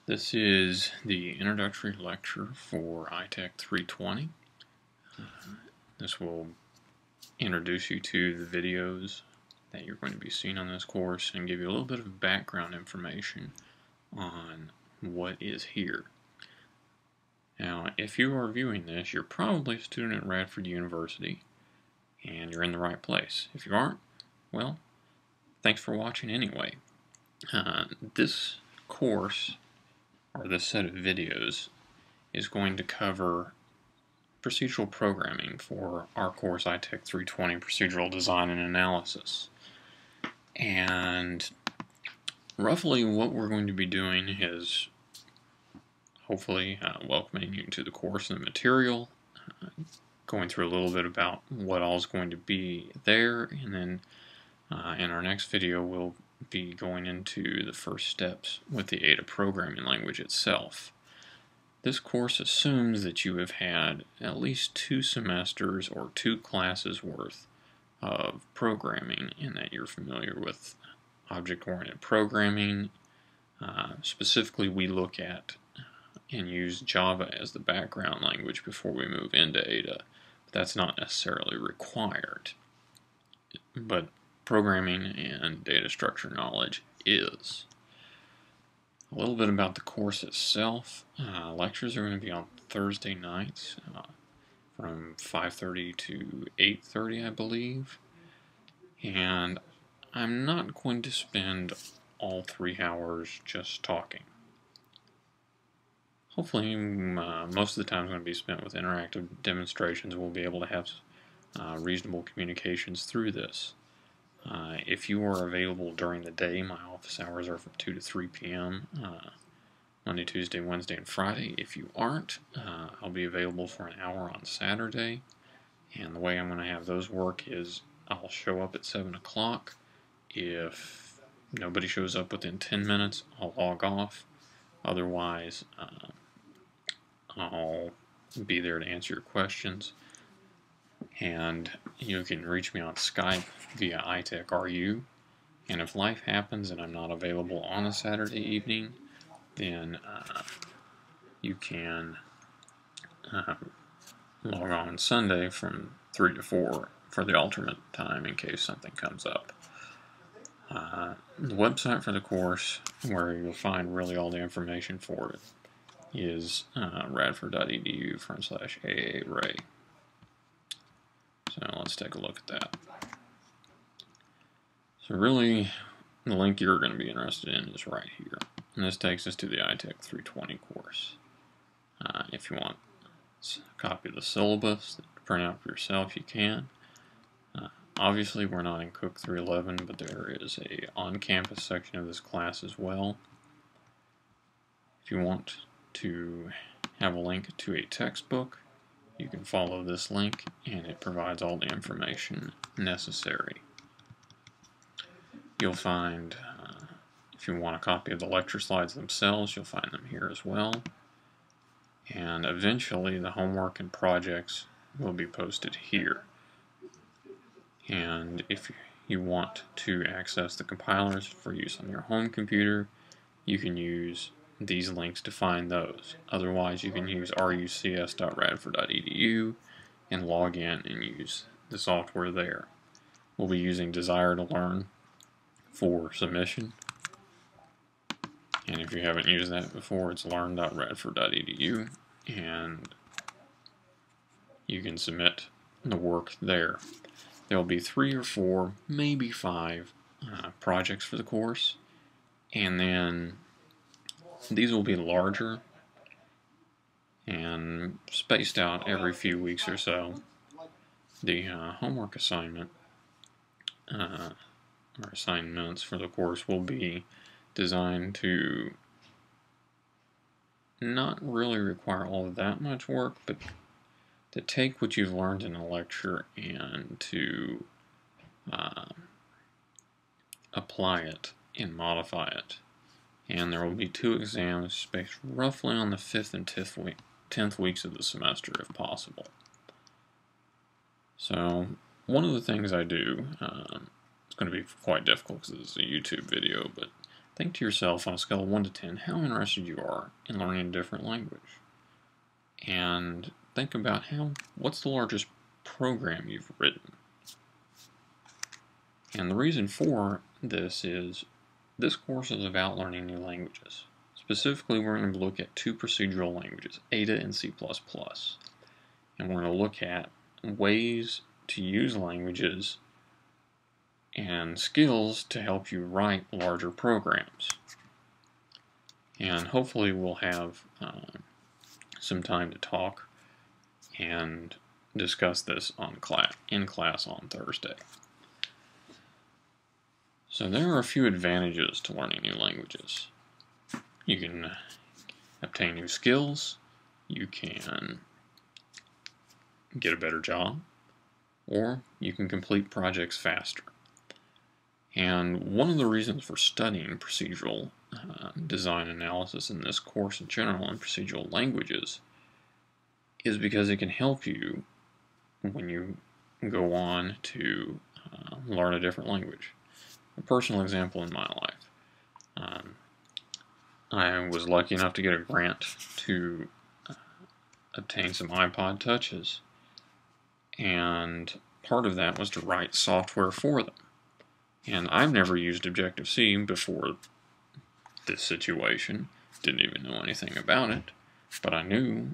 This is the introductory lecture for ITEC 320. This will introduce you to the videos that you're going to be seeing on this course and give you a little bit of background information on what is here. Now, if you are viewing this, you're probably a student at Radford University and you're in the right place. If you aren't, well, thanks for watching anyway. This course, or this set of videos, is going to cover procedural programming for our course ITEC 320, Procedural Design and Analysis. And roughly what we're going to be doing is hopefully welcoming you to the course and the material, going through a little bit about what all is going to be there, and then in our next video we'll be going into the first steps with the Ada programming language itself. This course assumes that you have had at least 2 semesters or 2 classes worth of programming and that you're familiar with object-oriented programming. Specifically, we look at and use Java as the background language before we move into Ada. But that's not necessarily required. But programming and data structure knowledge is. A little bit about the course itself. Lectures are going to be on Thursday nights from 5:30 to 8:30, I believe. And I'm not going to spend all 3 hours just talking. Hopefully, most of the time is going to be spent with interactive demonstrations. We'll be able to have reasonable communications through this. If you are available during the day, my office hours are from 2 to 3 p.m. Monday, Tuesday, Wednesday, and Friday. If you aren't, I'll be available for an hour on Saturday. And the way I'm going to have those work is I'll show up at 7 o'clock. If nobody shows up within 10 minutes, I'll log off. Otherwise, I'll be there to answer your questions. And you can reach me on Skype via ITEC RU. And if life happens and I'm not available on a Saturday evening, then you can log on Sunday from 3 to 4 for the alternate time in case something comes up. The website for the course, where you'll find really all the information for it, is radford.edu/AARay. So let's take a look at that. So really, the link you're going to be interested in is right here. And this takes us to the ITEC 320 course. If you want a copy of the syllabus to print out for yourself, you can. Obviously, we're not in Cook 311, but there is a on-campus section of this class as well. If you want to have a link to a textbook, you can follow this link, and it provides all the information necessary. You'll find, if you want a copy of the lecture slides themselves, you'll find them here as well. And eventually, the homework and projects will be posted here. And if you want to access the compilers for use on your home computer, you can use these links to find those. Otherwise, you can use rucs.radford.edu and log in and use the software there. We'll be using Desire to Learn for submission. And if you haven't used that before, it's learn.radford.edu, and you can submit the work there. There'll be 3 or 4, maybe 5 projects for the course, and then these will be larger and spaced out every few weeks or so. The homework assignment or assignments for the course will be designed to not really require all that much work, but to take what you've learned in a lecture and to apply it and modify it. And there will be 2 exams spaced roughly on the 5th and 10th weeks of the semester if possible. So one of the things I do, it's going to be quite difficult because this is a YouTube video, but think to yourself on a scale of 1 to 10 how interested you are in learning a different language. And think about what's the largest program you've written. And the reason for this is this course is about learning new languages. Specifically, we're going to look at 2 procedural languages, Ada and C++. And we're going to look at ways to use languages and skills to help you write larger programs. And hopefully we'll have some time to talk and discuss this in class on Thursday. So there are a few advantages to learning new languages. You can obtain new skills, you can get a better job, or you can complete projects faster. And one of the reasons for studying procedural design analysis in this course in general and procedural languages is because it can help you when you go on to learn a different language. A personal example in my life. I was lucky enough to get a grant to obtain some iPod Touches, and part of that was to write software for them. And I've never used Objective-C before this situation, didn't even know anything about it, but I knew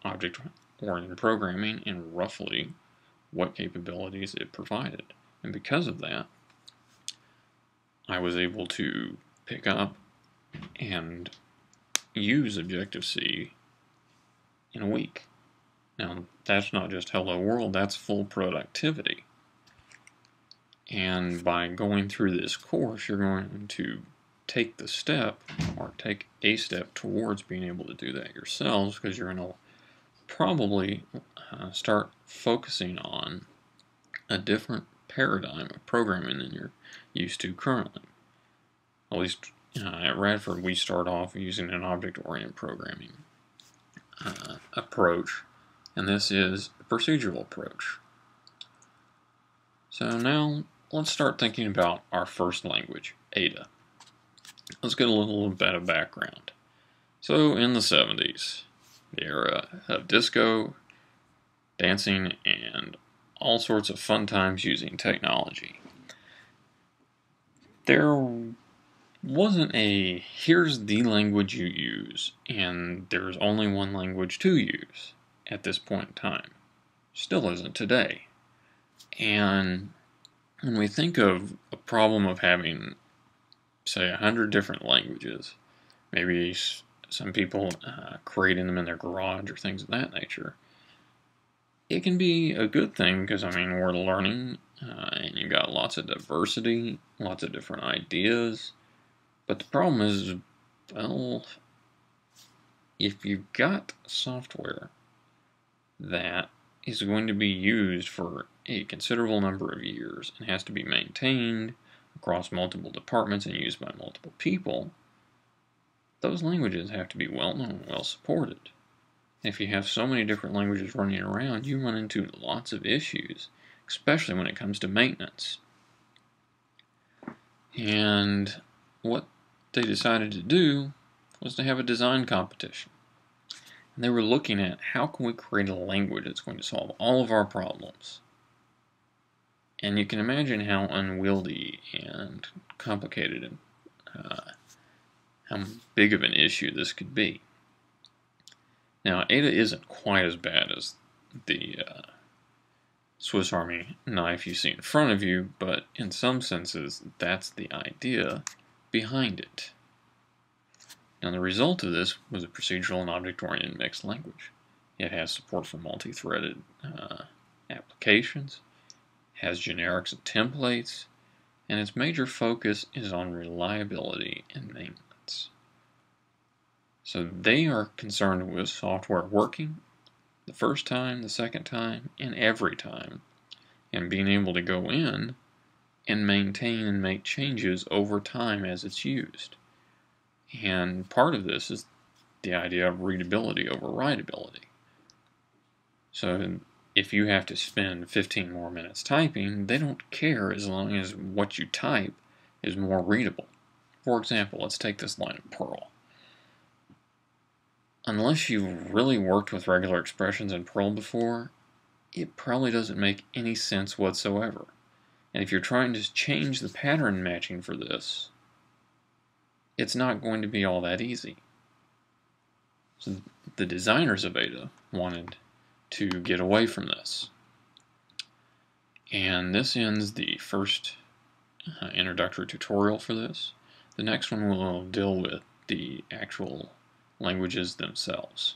object-oriented programming and roughly what capabilities it provided. And because of that, I was able to pick up and use Objective-C in a week. Now, that's not just hello world, that's full productivity. And by going through this course, you're going to take the step, or take a step towards being able to do that yourselves, because you're going to probably start focusing on a different paradigm of programming than you're used to currently. At least at Radford, we start off using an object-oriented programming approach, and this is a procedural approach. So now, let's start thinking about our first language, Ada. Let's get a little bit of background. So, in the 70s, the era of disco, dancing, and all sorts of fun times using technology, there wasn't a here's the language you use, and there's only one language to use at this point in time. Still isn't today. And when we think of a problem of having, say, 100 different languages, maybe some people creating them in their garage or things of that nature, it can be a good thing because, I mean, we're learning and you've got lots of diversity, lots of different ideas. But the problem is, well, if you've got software that is going to be used for a considerable number of years and has to be maintained across multiple departments and used by multiple people, those languages have to be well known and well supported. If you have so many different languages running around, you run into lots of issues, especially when it comes to maintenance. And what they decided to do was to have a design competition. And they were looking at how can we create a language that's going to solve all of our problems. And you can imagine how unwieldy and complicated and how big of an issue this could be. Now, Ada isn't quite as bad as the Swiss Army knife you see in front of you, but in some senses, that's the idea behind it. Now, the result of this was a procedural and object-oriented mixed language. It has support for multi-threaded applications, has generics and templates, and its major focus is on reliability and maintenance. So they are concerned with software working the first time, the second time, and every time, and being able to go in and maintain and make changes over time as it's used. And part of this is the idea of readability over writability. So if you have to spend 15 more minutes typing, they don't care as long as what you type is more readable. For example, let's take this line of Perl. Unless you've really worked with regular expressions in Perl before, it probably doesn't make any sense whatsoever. And if you're trying to change the pattern matching for this, it's not going to be all that easy. So the designers of Ada wanted to get away from this. And this ends the first introductory tutorial for this. The next one will deal with the actual languages themselves.